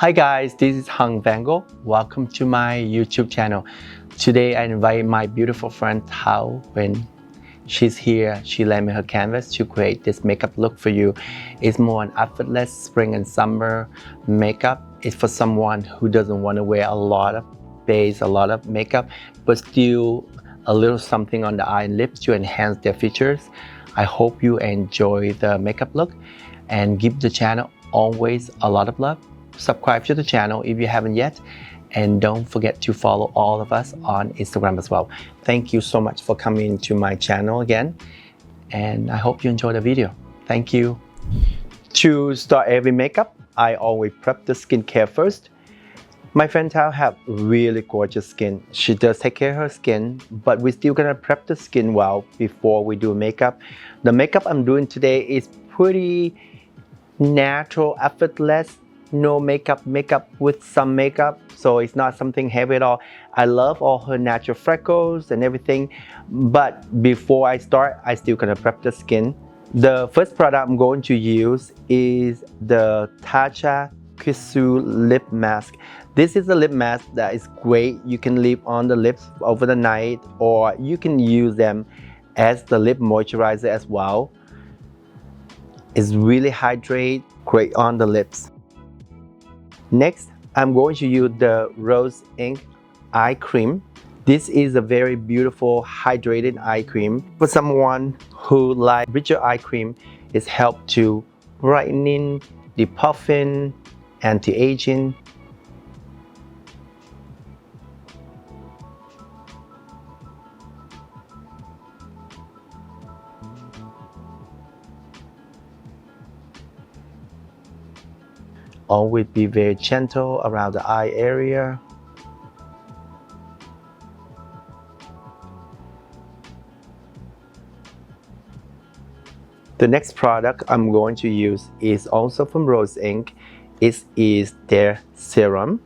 Hi guys, this is Vanngo. Welcome to my YouTube channel. Today I invite my beautiful friend Thao. When she's here, she lent me her canvas to create this makeup look for you. It's more an effortless spring and summer makeup. It's for someone who doesn't want to wear a lot of base, a lot of makeup, but still a little something on the eye and lips to enhance their features. I hope you enjoy the makeup look and give the channel always a lot of love. Subscribe to the channel if you haven't yet, and don't forget to follow all of us on Instagram as well. Thank you so much for coming to my channel again, and I hope you enjoy the video. Thank you. To start every makeup, I always prep the skincare first. My friend Tao have really gorgeous skin. She does take care of her skin, but we're still gonna prep the skin well before we do makeup. The makeup I'm doing today is pretty natural, effortless. No makeup with some makeup, so it's not something heavy at all. I love all her natural freckles and everything, but before I start, I still gonna prep the skin. The first product I'm going to use is the Tatcha Kisu lip mask. This is a lip mask that is great. You can leave on the lips over the night, or you can use them as the lip moisturizer as well. It's really hydrate, great on the lips. Next, I'm going to use the Rose Ink Eye Cream. This is a very beautiful hydrated eye cream. For someone who likes richer eye cream, it's helped to brightening, depuffing, anti-aging. Always be very gentle around the eye area. The next product I'm going to use is also from Rose Ink. It is their serum.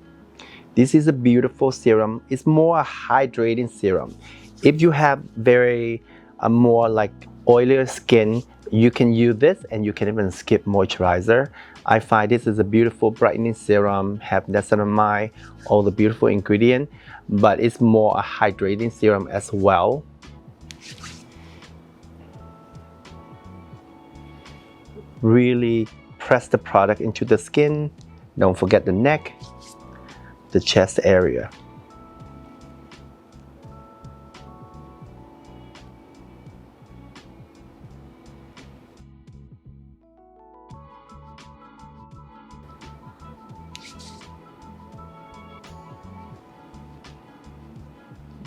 This is a beautiful serum. It's more a hydrating serum. If you have very more like oilier skin, you can use this, and you can even skip moisturizer. I find this is a beautiful brightening serum, have niacinamide, all the beautiful ingredients, but it's more a hydrating serum as well. Really press the product into the skin. Don't forget the neck, the chest area.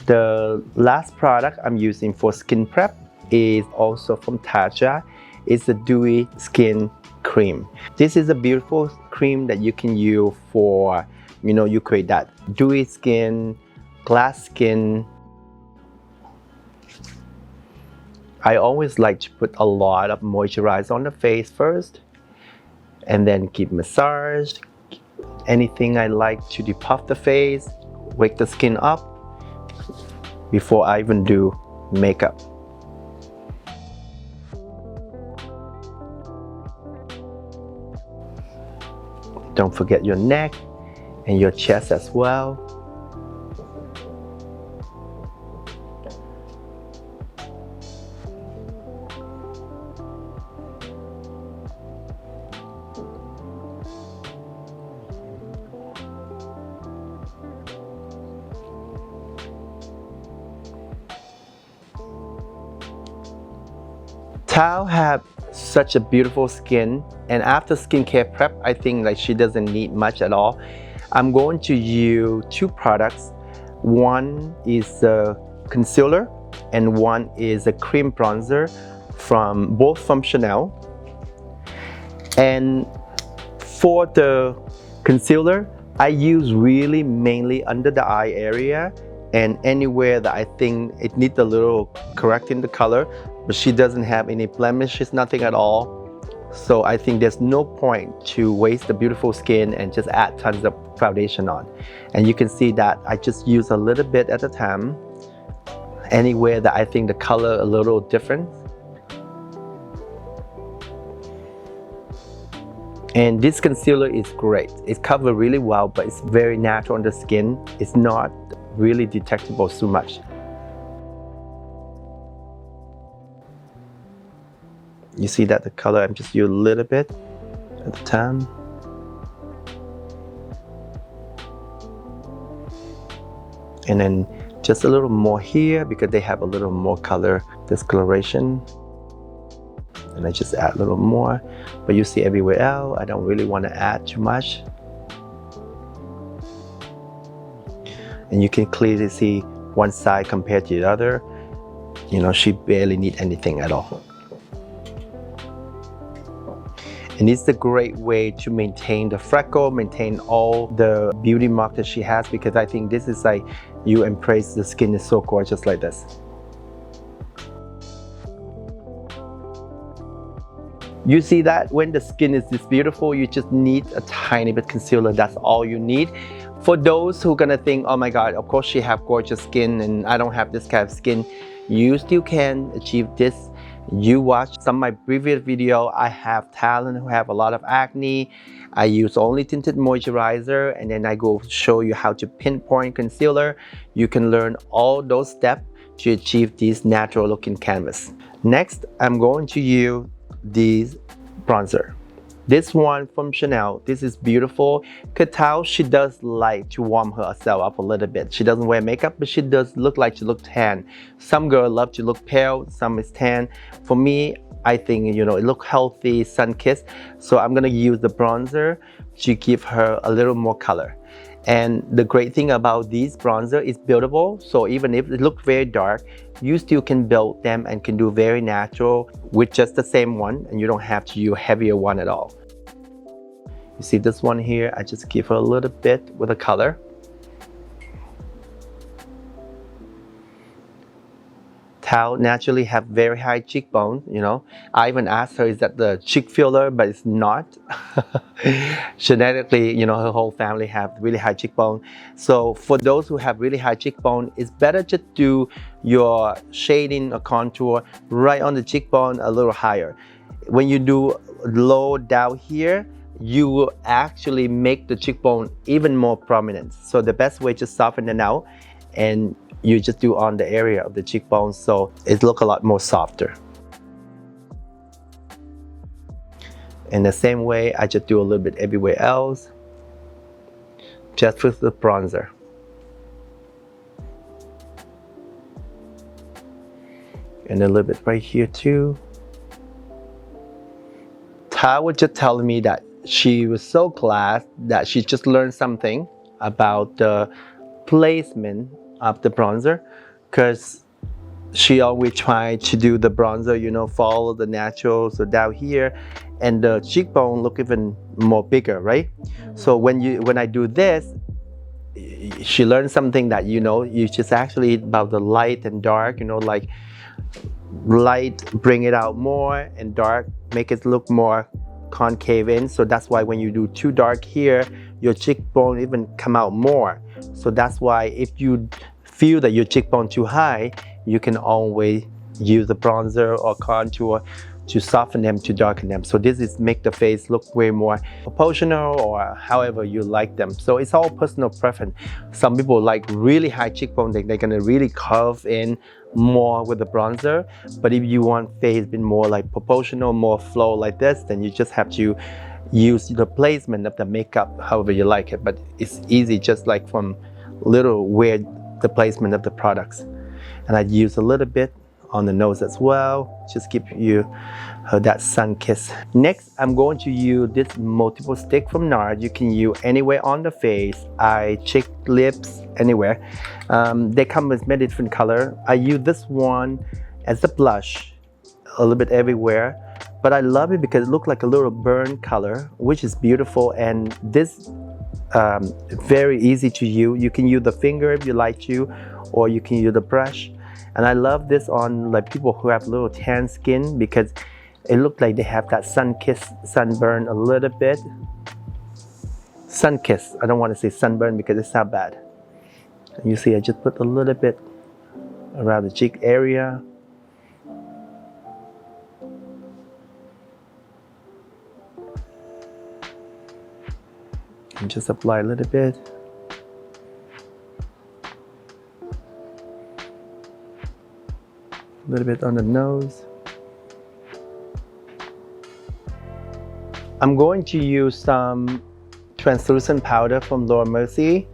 The last product I'm using for skin prep is also from Tatcha. It's the Dewy Skin Cream. This is a beautiful cream that you can use for, you create that dewy skin, glass skin. I always like to put a lot of moisturizer on the face first, and then keep massage. Anything I like to depuff the face, wake the skin up before I even do makeup. Don't forget your neck and your chest as well. Tao have such a beautiful skin, and after skincare prep, I think like she doesn't need much at all. I'm going to use two products. One is a concealer, and one is a cream bronzer, both from Chanel. And for the concealer, I use really mainly under the eye area and anywhere that I think it needs a little correcting the color, but she doesn't have any blemishes, nothing at all. So I think there's no point to waste the beautiful skin and just add tons of foundation on. And you can see that I just use a little bit at a time, anywhere that I think the color a little different. And this concealer is great. It covers really well, but it's very natural on the skin. It's not really detectable too much. You see that the color, I'm just use a little bit at the time. And then just a little more here because they have a little more color discoloration. And I just add a little more, but you see everywhere else, I don't really want to add too much. And you can clearly see one side compared to the other. You know, she barely needs anything at all. And it's a great way to maintain the freckle, maintain all the beauty mark that she has, because I think this is like, you embrace the skin is so gorgeous like this. You see that when the skin is this beautiful, you just need a tiny bit concealer. That's all you need. For those who are gonna think, oh my God, of course she have gorgeous skin and I don't have this kind of skin, you still can achieve this. You watch some of my previous video, I have talent who have a lot of acne. I use only tinted moisturizer, and then I go show you how to pinpoint concealer. You can learn all those steps to achieve this natural looking canvas. Next, I'm going to use this bronzer. This one from Chanel, this is beautiful. Could tell she does like to warm herself up a little bit. She doesn't wear makeup, but she does look like she look tan. Some girls love to look pale, some is tan. For me, I think, you know, it look healthy, sun-kissed. So I'm gonna use the bronzer to give her a little more color. And the great thing about these bronzer is buildable. So even if it looks very dark, you still can build them and can do very natural with just the same one, and you don't have to use a heavier one at all. You see this one here, I just give her a little bit with a color. Tao naturally have very high cheekbone, you know. I even asked her, is that the cheek filler, but it's not. Genetically, you know, her whole family have really high cheekbone. So for those who have really high cheekbone, it's better to do your shading or contour right on the cheekbone a little higher. When you do low down here, you will actually make the cheekbone even more prominent. So the best way to soften it out, and you just do on the area of the cheekbone, so it look a lot more softer. In the same way, I just do a little bit everywhere else, just with the bronzer. And a little bit right here too. Ta was just telling me that she was so glad that she just learned something about the placement of the bronzer, because she always tried to do the bronzer, you know, follow the natural, so down here, and the cheekbone look even more bigger, right? So when I do this, she learned something that, you know, you just actually about the light and dark, you know, like light bring it out more and dark make it look more concave in. So that's why when you do too dark here, your cheekbone even come out more. So that's why if you feel that your cheekbone too high, you can always use the bronzer or contour to soften them, to darken them. So this is make the face look way more proportional, or however you like them. So it's all personal preference. Some people like really high cheekbone, they're gonna really curve in more with the bronzer. But if you want face a bit more like proportional, more flow like this, then you just have to use the placement of the makeup however you like it. But it's easy, just like from little where the placement of the products. And I use a little bit on the nose as well, just give you that sun kiss. Next, I'm going to use this multiple stick from NARS. You can use anywhere on the face, eye, cheek, lips, anywhere. They come with many different color. I use this one as a blush, a little bit everywhere, but I love it because it looks like a little burn color, which is beautiful. And this very easy to use. You can use the finger if you like to, or you can use the brush. And I love this on like people who have little tan skin, because it looks like they have that sun kiss, sunburn a little bit. Sun kiss, I don't want to say sunburn because it's not bad. You see, I just put a little bit around the cheek area. and just apply a little bit. A little bit on the nose. I'm going to use some translucent powder from Laura Mercier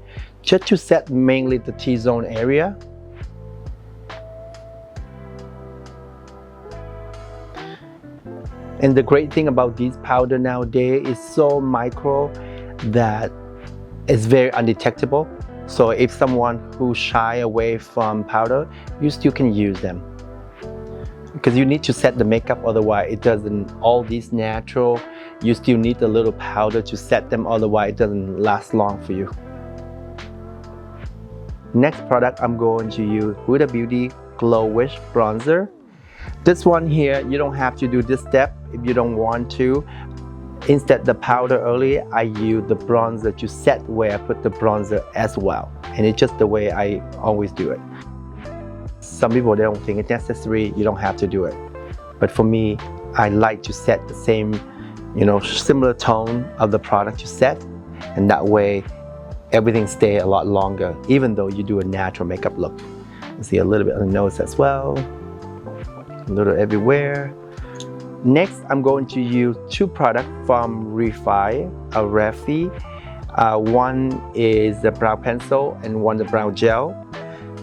just to set mainly the T-zone area. And the great thing about these powder nowadays is so micro that it's very undetectable. So if someone who shy away from powder, you still can use them. Because you need to set the makeup, otherwise it doesn't, all these natural, you still need a little powder to set them, otherwise it doesn't last long for you. Next product I'm going to use Huda Beauty Glow Wish Bronzer. This one here, you don't have to do this step if you don't want to. Instead the powder earlier, I use the bronzer to set where I put the bronzer as well. And it's just the way I always do it. Some people, they don't think it's necessary, you don't have to do it. But for me, I like to set the same, similar tone of the product you set. And that way, everything stays a lot longer, even though you do a natural makeup look. You see a little bit on the nose as well. A little everywhere. Next, I'm going to use two products from Refi. One is the brow pencil and one the brow gel.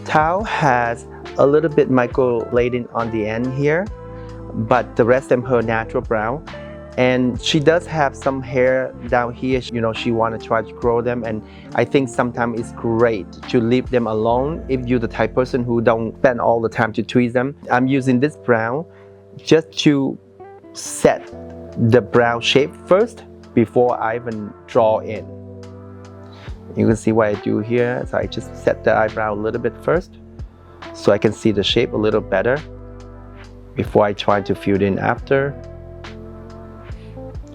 Tao has a little bit micro-blading on the end here, but the rest of her natural brown. And she does have some hair down here, she want to try to grow them, and I think sometimes it's great to leave them alone if you're the type person who don't spend all the time to tweeze them. I'm using this brown just to set the brow shape first before I even draw in. You can see what I do here, so I just set the eyebrow a little bit first so I can see the shape a little better before I try to fill it in after.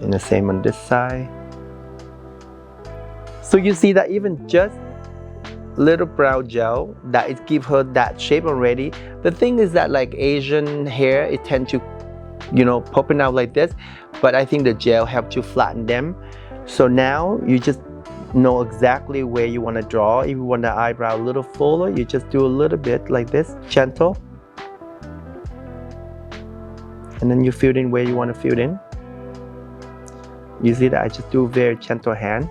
And the same on this side. So you see that even just little brow gel, that it gives her that shape already. The thing is that like Asian hair, it tends to, popping out like this, but I think the gel helps to flatten them. So now you just know exactly where you want to draw. If you want the eyebrow a little fuller, you just do a little bit like this, gentle. And then you fill in where you want to fill in. You see that I just do very gentle hand.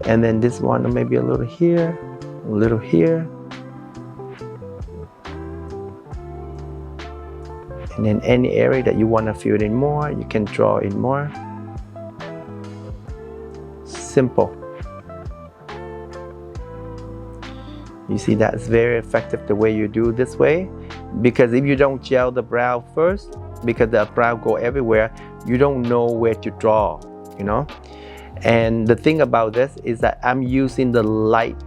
And then this one maybe a little here, a little here. And then any area that you want to fill in more, you can draw in more. Simple. You see that's very effective the way you do this way. Because if you don't gel the brow first, because the brow go everywhere, you don't know where to draw. And the thing about this is that I'm using the light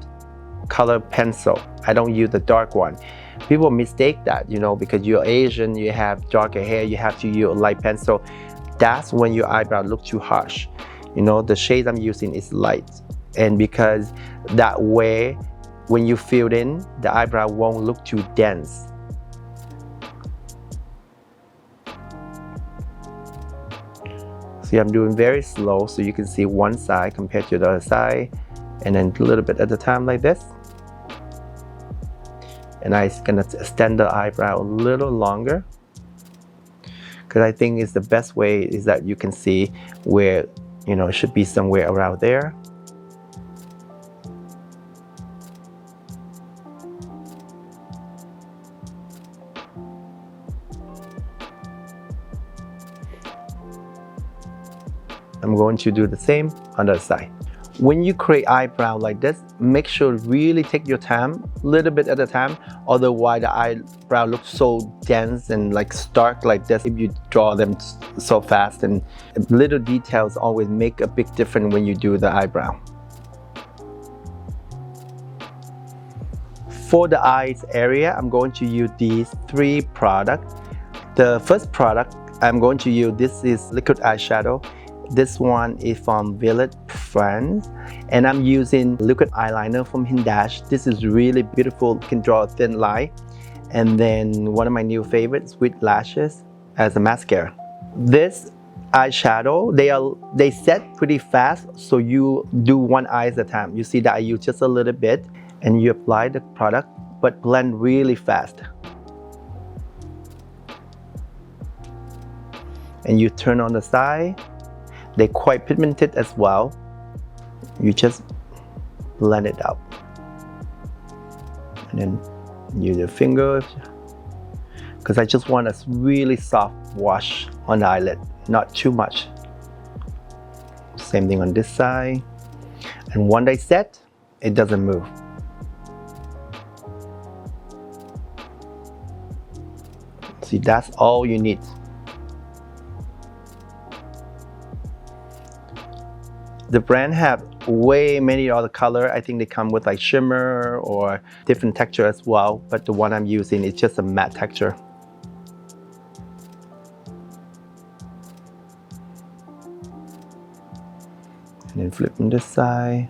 color pencil. I don't use the dark one. People mistake that, because you're Asian, you have darker hair, you have to use a light pencil. That's when your eyebrow look too harsh. The shade I'm using is light. And because that way, when you fill in, the eyebrow won't look too dense. See, I'm doing very slow so you can see one side compared to the other side, and then a little bit at a time like this. And I'm gonna extend the eyebrow a little longer because I think it's the best way is that you can see where it should be somewhere around there. I'm going to do the same on the other side. When you create eyebrow like this, make sure really take your time, a little bit at a time, otherwise the eyebrow looks so dense and like stark like this if you draw them so fast, and little details always make a big difference when you do the eyebrow. For the eyes area, I'm going to use these three products. The first product I'm going to use, this is liquid eyeshadow. This one is from Village, France, and I'm using liquid eyeliner from Hindash. This is really beautiful, you can draw a thin line. And then one of my new favorites with lashes as a mascara. This eyeshadow, they set pretty fast, so you do one eye at a time. You see that I use just a little bit and you apply the product, but blend really fast. And you turn on the side. They're quite pigmented as well. You just blend it out. And then use your finger, because I just want a really soft wash on the eyelid, not too much. Same thing on this side. And when they set, it doesn't move. See, that's all you need. The brand have way many other color. I think they come with like shimmer or different texture as well, but the one I'm using is just a matte texture. And then flip on this side.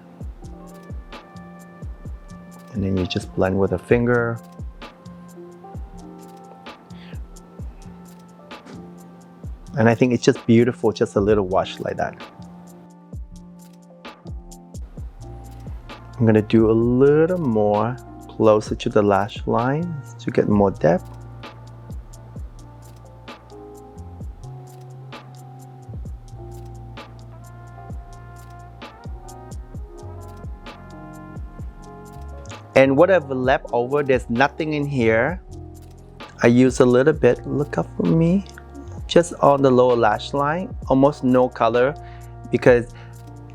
And then you just blend with a finger. And I think it's just beautiful, just a little wash like that. I'm gonna do a little more closer to the lash line to get more depth. And whatever left over, there's nothing in here. I use a little bit, look up for me, just on the lower lash line, almost no color, because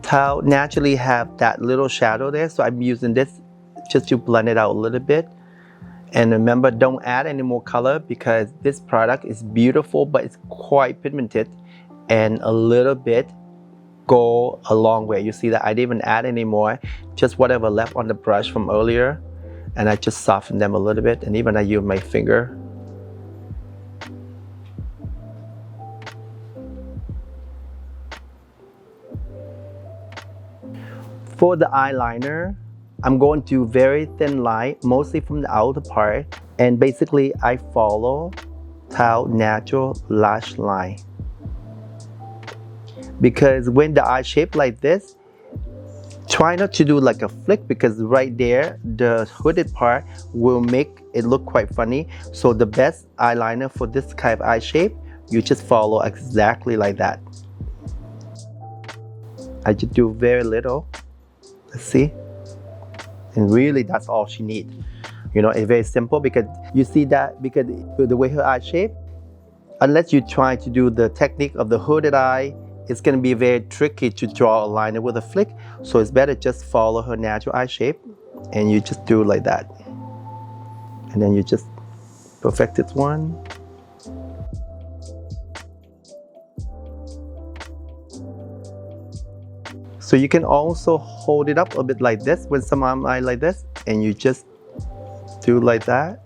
tile naturally have that little shadow there, so I'm using this just to blend it out a little bit. And remember, don't add any more color because this product is beautiful, but it's quite pigmented, and a little bit go a long way. You see that I didn't even add any more, just whatever left on the brush from earlier, and I just soften them a little bit, and even I use my finger. For the eyeliner, I'm going to very thin line, mostly from the outer part, and basically I follow Tile natural lash line. Because when the eye shape like this, try not to do like a flick, because right there, the hooded part will make it look quite funny. So the best eyeliner for this kind of eye shape, you just follow exactly like that. I just do very little. Let's see, and really that's all she needs. You know, it's very simple, because you see that, because the way her eye shape, unless you try to do the technique of the hooded eye, it's going to be very tricky to draw a liner with a flick. So it's better just follow her natural eye shape, and you just do like that, and then you just perfect this one. So you can also hold it up a bit like this with some eye like this, and you just do like that.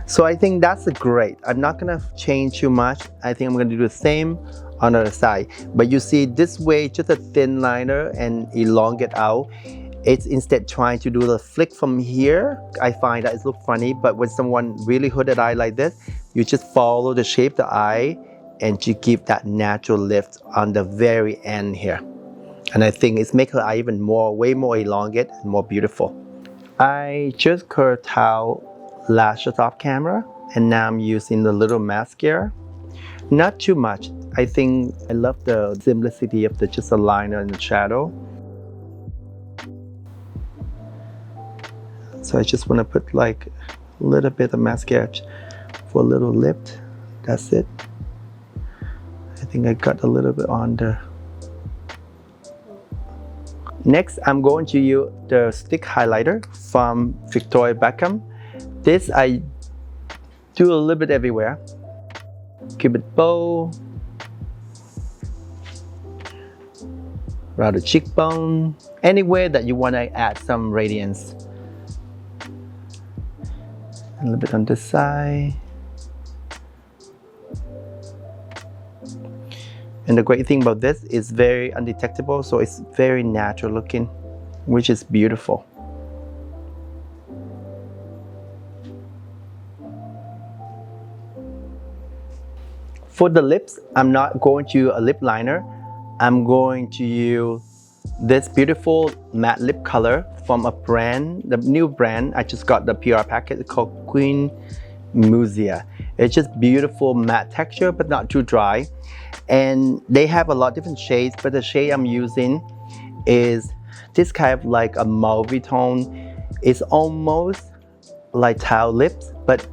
So I think that's great. I'm not gonna change too much. I think I'm gonna do the same on the other side. But you see, this way, just a thin liner and elongate out. It's instead trying to do the flick from here. I find that it looks funny, but when someone really hooded eye like this, you just follow the shape of the eye, and you give that natural lift on the very end here. And I think it's make her eye even more, way more elongate and more beautiful. I just curved out lashes off camera, and now I'm using the little mascara. Not too much. I think I love the simplicity of the just a liner and the shadow. So I just want to put like a little bit of mascara for a little lip. That's it. I think I got a little bit on there. Next, I'm going to use the stick highlighter from Victoria Beckham. This I do a little bit everywhere. Cupid bow, around the cheekbone, anywhere that you want to add some radiance. A little bit on this side. And the great thing about this is very undetectable, so it's very natural looking, which is beautiful. For the lips, I'm not going to use a lip liner. I'm going to use this beautiful matte lip color from a brand, the new brand. I just got the PR packet. It's called Queen Musia. It's just beautiful matte texture, but not too dry. And they have a lot of different shades, but the shade I'm using is this kind of like a mauve tone. It's almost like tile lips, but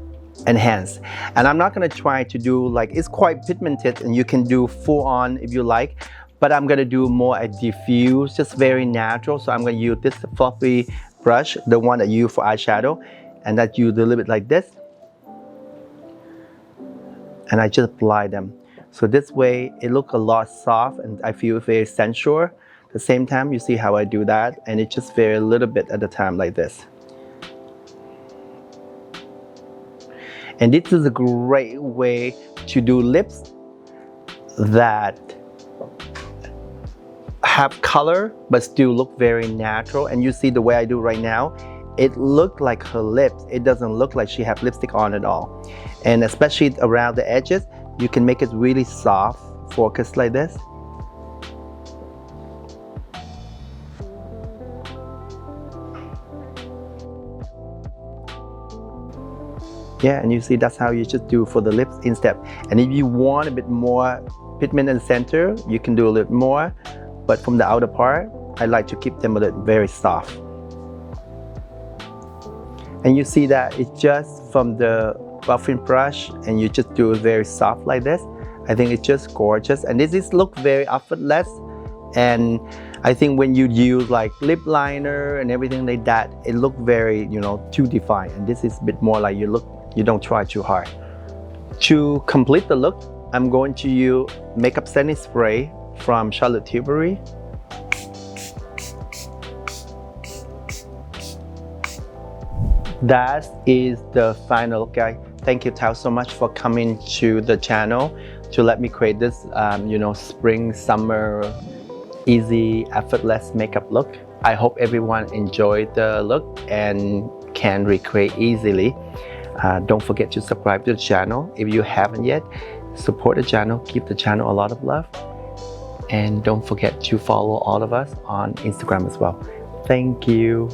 enhanced. And I'm not gonna try to do like, it's quite pigmented and you can do full on if you like, but I'm gonna do more a diffuse, just very natural. So I'm gonna use this fluffy brush, the one that you use for eyeshadow, and that you do a little bit like this. And I just apply them. So this way it looks a lot soft and I feel very sensual. At the same time, you see how I do that, and it just very little bit at a time like this. And this is a great way to do lips that have color but still look very natural. And you see the way I do right now, it looked like her lips. It doesn't look like she has lipstick on at all. And especially around the edges, you can make it really soft, focus like this. Yeah, and you see that's how you just do for the lips in step. And if you want a bit more pigment in the center, you can do a little more. But from the outer part, I like to keep them a little very soft. And you see that it's just from the buffing brush, and you just do it very soft like this. I think it's just gorgeous. And this is look very effortless. And I think when you use like lip liner and everything like that, it look very, you know, too defined. And this is a bit more like you don't try too hard. To complete the look, I'm going to use makeup setting spray from Charlotte Tilbury. That is the final look, guys. Thank you, Tao, so much for coming to the channel to let me create this, you know, spring, summer, easy, effortless makeup look. I hope everyone enjoyed the look and can recreate easily. Don't forget to subscribe to the channel if you haven't yet. Support the channel, give the channel a lot of love. And don't forget to follow all of us on Instagram as well. Thank you.